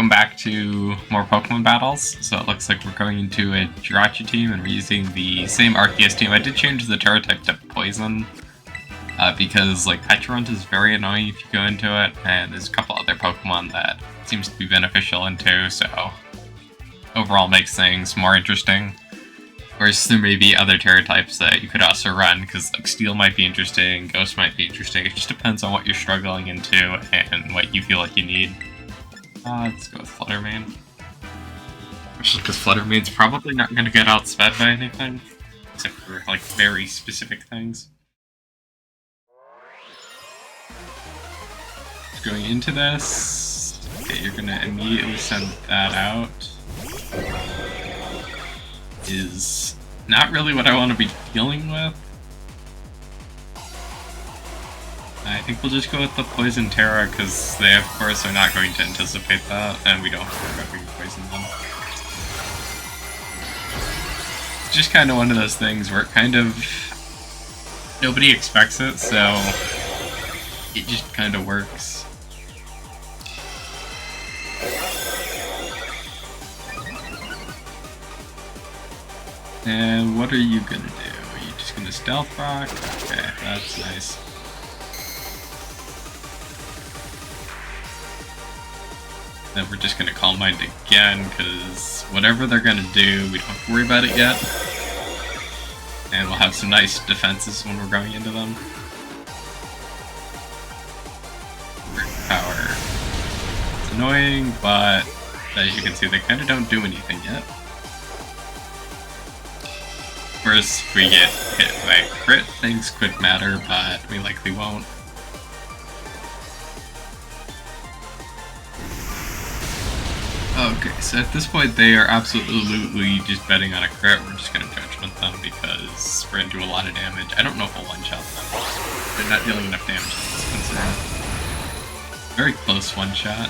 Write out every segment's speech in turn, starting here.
welcome back to more Pokemon battles. So it looks like we're going into a Jirachi team and we're using the same Arceus team. I did change the Terra type to Poison because like Pecharunt is very annoying if you go into it, and there's a couple other Pokemon that seems to be beneficial into, so overall makes things more interesting. Of course, there may be other Terra types that you could also run, because like Steel might be interesting, Ghost might be interesting. It just depends on what you're struggling into and what you feel like you need. Let's go with Fluttermane. Especially because Fluttermane's probably not going to get outsped by anything, except for like very specific things. Going into this, okay, you're going to immediately send that out. Is not really what I want to be dealing with. I think we'll just go with the Poison Terra, because they of course are not going to anticipate that, and we don't have to worry about poison them. It's just kind of one of those things where it kind of... nobody expects it, so it just kind of works. And what are you gonna do? Are you just gonna Stealth Rock? Okay, that's nice. Then we're just gonna Calm Mind again, because whatever they're gonna do, we don't have to worry about it yet. And we'll have some nice defenses when we're going into them. Power. It's annoying, but as you can see, they kind of don't do anything yet. Of course, if we get hit by crit, things could matter, but we likely won't. Okay, so at this point they are absolutely just betting on a crit. We're just going to Judgment them because we're going to do a lot of damage. I don't know if we'll one-shot them. They're not dealing enough damage to this concern. Very close one-shot,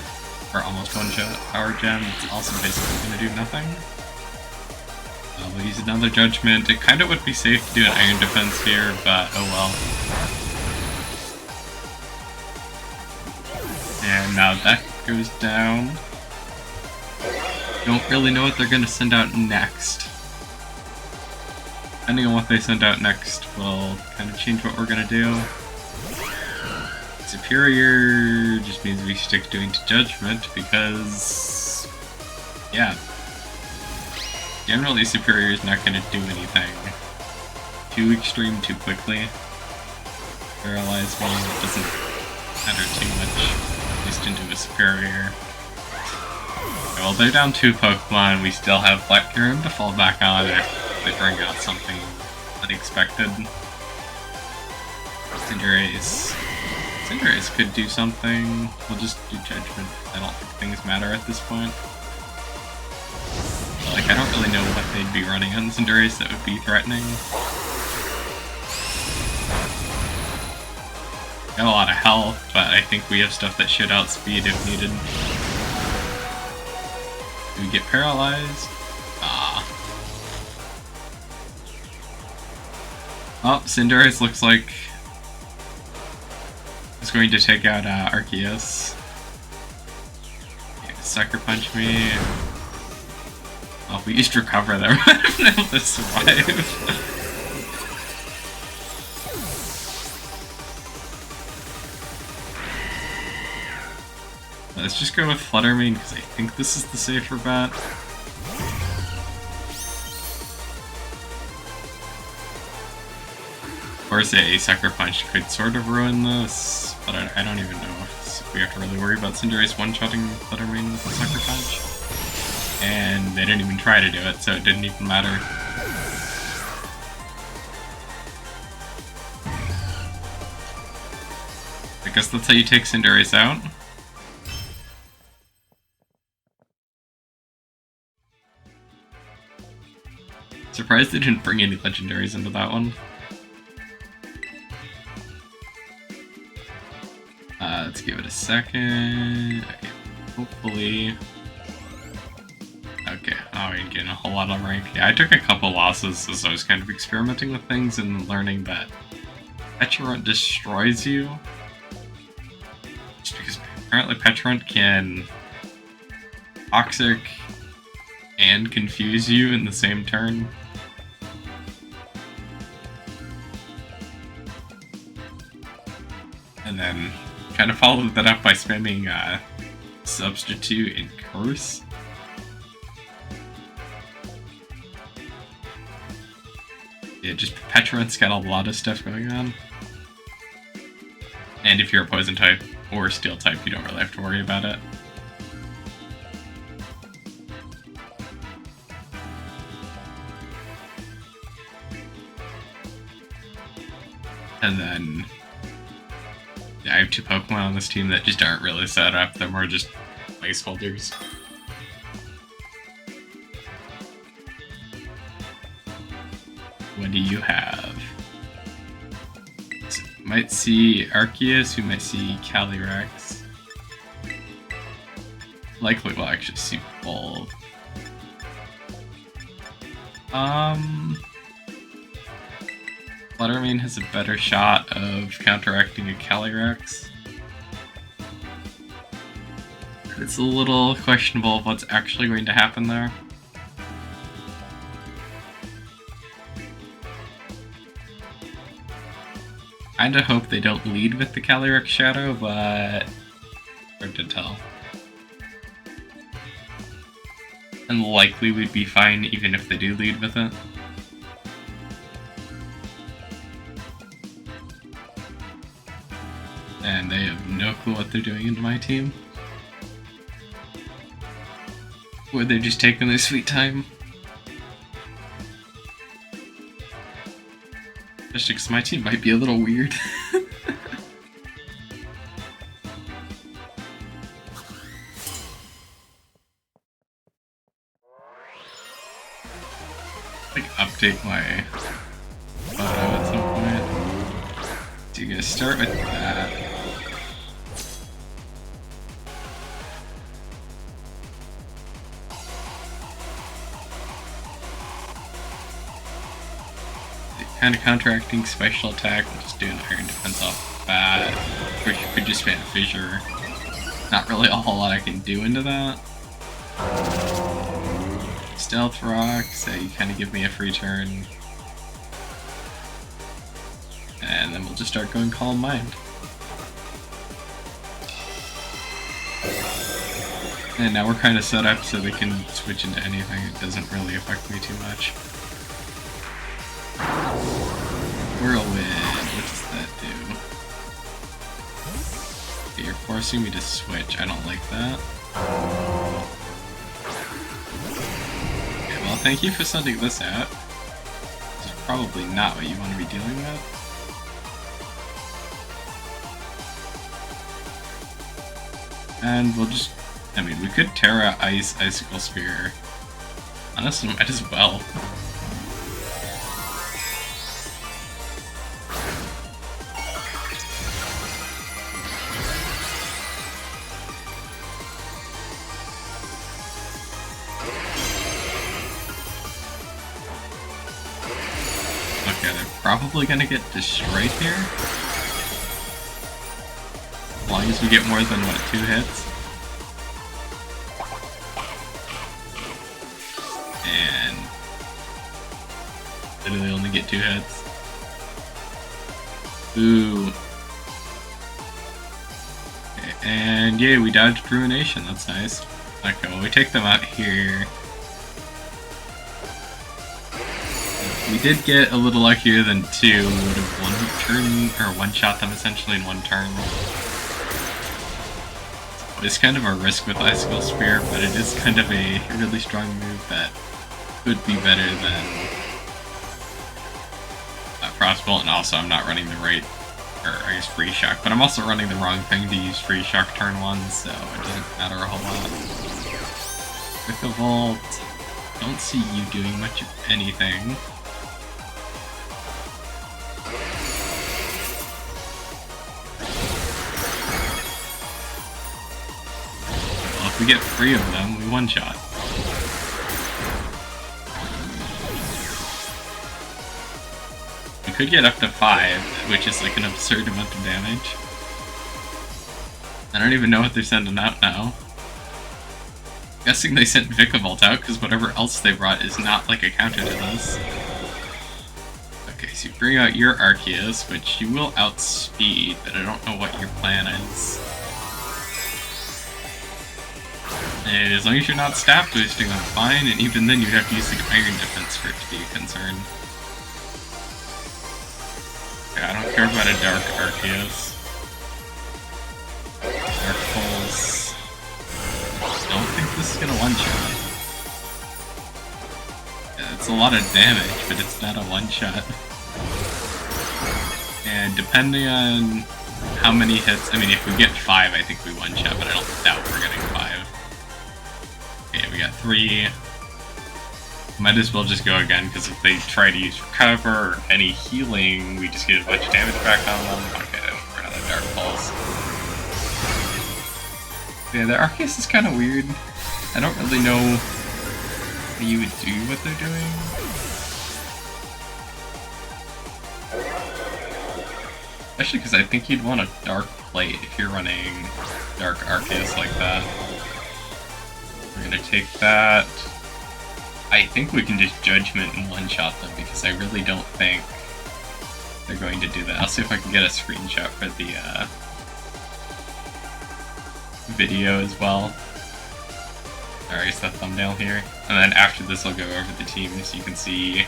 or almost one-shot. Power Gem, it's also basically going to do nothing. We'll use another Judgment. It kind of would be safe to do an Iron Defense here, but oh well. And now that goes down. Don't really know what they're going to send out next. Depending on what they send out next will kind of change what we're going to do. Superior just means we stick doing to Judgment because... yeah. Generally, Superior is not going to do anything too extreme too quickly. Paralyze me, it doesn't matter too much, at least into a Superior. Okay, well, they're down 2 Pokemon, we still have Black Kyurem to fall back on if they bring out something unexpected. Cinderace. Cinderace could do something, we'll just do Judgment. I don't think things matter at this point. Like, I don't really know what they'd be running on Cinderace that would be threatening. Got a lot of health, but I think we have stuff that should outspeed if needed. Do we get paralyzed? Oh, Cinderace looks like it's going to take out Arceus. Okay, Sucker Punch me. Oh, if we used Recover, that would have been able to survive. Let's just go with Fluttermane, because I think this is the safer bet. Of course, a Sucker Punch could sort of ruin this, but I don't even know if we have to really worry about Cinderace one-shotting Fluttermane with a Sucker Punch. And they didn't even try to do it, so it didn't even matter. I guess that's how you take Cinderace out. Surprised they didn't bring any legendaries into that one. Let's give it a second. Okay, hopefully... okay, oh, we're getting a whole lot of rank. Yeah, I took a couple losses as I was kind of experimenting with things and learning that Pecharunt destroys you. Just because apparently Pecharunt can Toxic and confuse you in the same turn. And then kind of followed that up by spamming Substitute and Curse. Yeah, just Petrun's got a lot of stuff going on. And if you're a Poison type or Steel type, you don't really have to worry about it. And then I have 2 Pokemon on this team that just aren't really set up. They're more just placeholders. What do you have? So you might see Arceus, you might see Calyrex. Likely we'll actually see both. Fluttermane has a better shot of counteracting a Calyrex. It's a little questionable what's actually going to happen there. Kinda hope they don't lead with the Calyrex Shadow, but hard to tell. And likely we'd be fine even if they do lead with it. And they have no clue what they're doing into my team. Or they're just taking their sweet time. Especially because my team might be a little weird. Like, update my photo at some point. So you're gonna start with that. Kind of counteracting special attack, we'll just do an Iron Defense off the bat. Or you could just spam Fissure. Not really a whole lot I can do into that. Stealth Rock, so you kind of give me a free turn. And then we'll just start going Calm Mind. And now we're kind of set up so they can switch into anything. It doesn't really affect me too much. Whirlwind, what does that do? Okay, you're forcing me to switch, I don't like that. Okay, well thank you for sending this out. This is probably not what you want to be dealing with. And we'll just, I mean, we could Terra Ice Icicle Spear. Honestly, might as well. Okay, they're probably gonna get destroyed here. As long as we get more than, what, 2 hits? And literally only get 2 hits. Ooh. Okay, and yay, we dodged Ruination, that's nice. Okay, well we take them out here. We did get a little luckier than 2. We would have one-shot them essentially in 1 turn. It's kind of a risk with Icicle Spear, but it is kind of a really strong move that could be better than Frostbolt, and also I'm not running the right, or I guess Free Shock, but I'm also running the wrong thing to use Free Shock turn 1, so it doesn't matter a whole lot. Volt, don't see you doing much of anything. If we get 3 of them, we one-shot. We could get up to 5, which is like an absurd amount of damage. I don't even know what they're sending out now. Guessing they sent Vikavolt out because whatever else they brought is not like a counter to this. Okay, so you bring out your Arceus, which you will outspeed, but I don't know what your plan is. And as long as you're not stat boosting, I'm fine, and even then you'd have to use the Iron Defense for it to be a concern. Okay, I don't care about a Dark Arceus. Dark Pulse. I don't think this is gonna one-shot. Yeah, it's a lot of damage, but it's not a one-shot. And depending on how many hits, I mean, if we get 5, I think we one-shot, but I don't doubt we're getting 5. Okay, we got 3. Might as well just go again, because if they try to use Recover or any healing, we just get a bunch of damage back on them. Okay, for another Dark Pulse. Yeah, the Arceus is kind of weird. I don't really know how you would do what they're doing. Especially because I think you'd want a Dark Plate if you're running Dark Arceus like that. We're gonna take that. I think we can just Judgment and one-shot them because I really don't think they're going to do that. I'll see if I can get a screenshot for the video as well. Alright, it's the thumbnail here. And then after this I'll go over the teams so you can see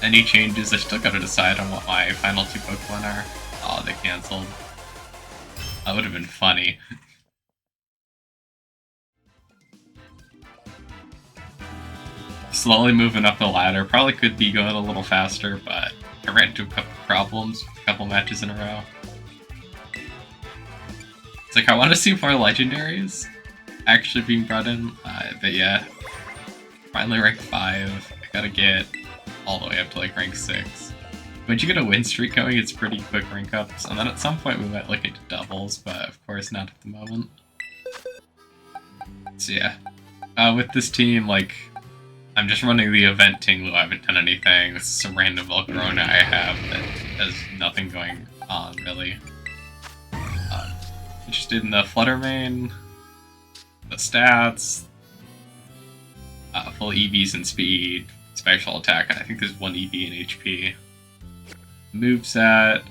any changes. I still gotta decide on what my final 2 Pokemon are. Oh, they cancelled. That would have been funny. Slowly moving up the ladder. Probably could be going a little faster, but I ran into a couple problems with a couple matches in a row. It's like, I want to see more legendaries actually being brought in, but yeah. Finally rank 5. I gotta get all the way up to like rank 6. Once you get a win streak going, it's pretty quick rank ups, and then at some point we might look into doubles, but of course not at the moment. So yeah. With this team, like, I'm just running the event Tinglu, I haven't done anything. This is some random Volcarona I have that has nothing going on, really. Interested in the Flutter main, the stats, full EVs and speed, special attack, and I think there's 1 EV and HP. Moveset,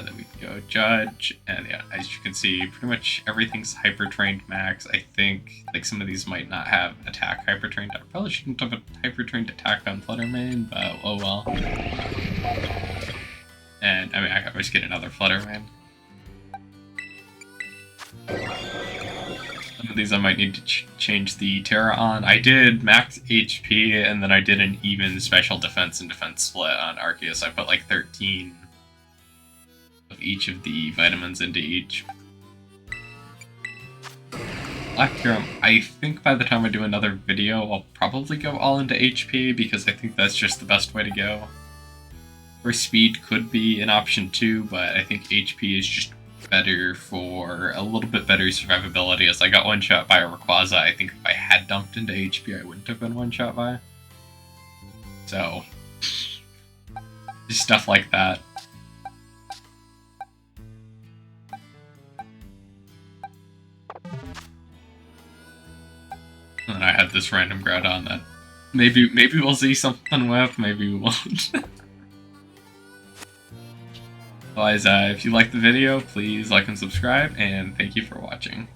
then we can go Judge, and yeah, as you can see, pretty much everything's hyper-trained max. I think like some of these might not have attack hyper-trained. I probably shouldn't have a hyper-trained attack on Flutter main, but oh well. And I mean, I could just get another Flutter main. Some of these I might need to change the Terra on. I did max HP, and then I did an even special defense and defense split on Arceus. I put like 13 of each of the vitamins into each. Black Kyurem, I think by the time I do another video, I'll probably go all into HP, because I think that's just the best way to go. Or speed could be an option too, but I think HP is just better for a little bit better survivability, as I got one-shot by a Rayquaza. I think if I had dumped into HP, I wouldn't have been one-shot by. So, just stuff like that. And then I had this random Groudon that maybe we'll see something with, maybe we won't. Otherwise, if you liked the video, please like and subscribe, and thank you for watching.